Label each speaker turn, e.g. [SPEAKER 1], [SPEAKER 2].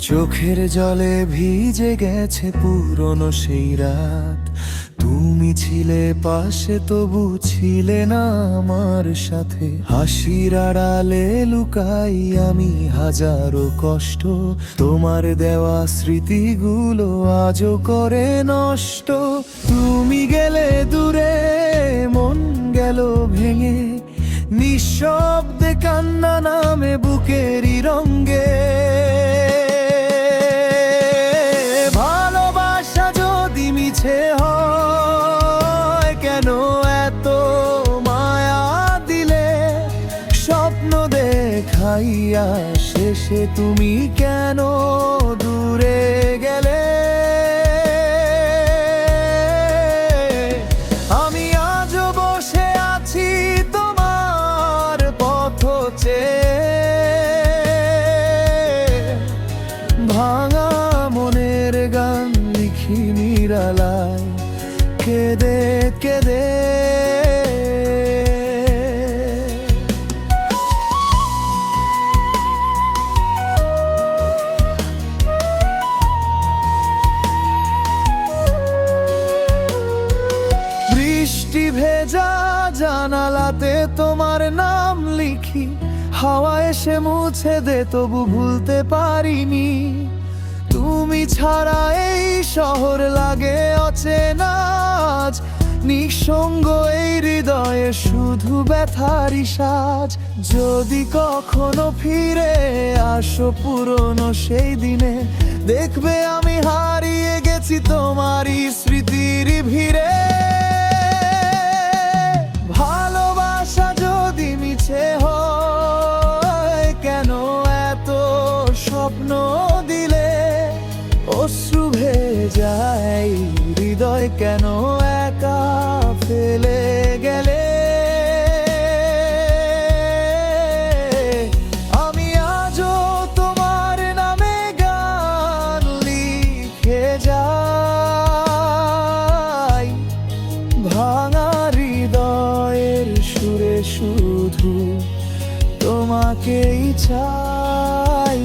[SPEAKER 1] চোখের জলে ভিজে গেছে পুরনো সেই রাত। তুমি ছিলে পাশে, তবু ছিলে না আমার সাথে। হাসির আড়ালে লুকাই আমি হাজারো কষ্ট, তোমার দেওয়া স্মৃতিগুলো আজও করে নষ্ট। তুমি গেলে দূরে, মন গেল ভেঙে, নিঃশব্দে কান্না নামে বুকেরই রঙ্গে। ভালোবাসা যদি মিছে হয়, কেন এত মায়া দিলে? স্বপ্ন দেখাইয়া শেষে তুমি কেন দূরে গেলে? আমি আজও বসে আছি তোমার পথ চেয়ে, ভাঙা মনের গান লিখি নিরালায় কেঁদে কেঁদে। বৃষ্টি ভেজা জানালাতে তোমার নাম লিখি, হাওয়া এসে মুছে দে তবু ভুলতে পারিনি। তুমি ছাড়া এই শহর লাগে অচেনা, আজ নিঃসঙ্গ এই হৃদয়ে শুধু ব্যথারই সাজ। যদি কখনো ফিরে আসো পুরনো সেই দিনে, দেখবে আমি হারিয়ে গেছি তোমারই স্মৃতির ভিড়ে। ভালোবাসা যদি মিছে হয়, কেন এত স্বপ্ন দিলে? অশ্রু ভেজায় হৃদয় কেন একা ফেলে গেলে? আমি আজও তোমার নামে গান লিখে যাই, ভাঙা হৃদয়ের সুরে শুধু তোমাকেই চাই।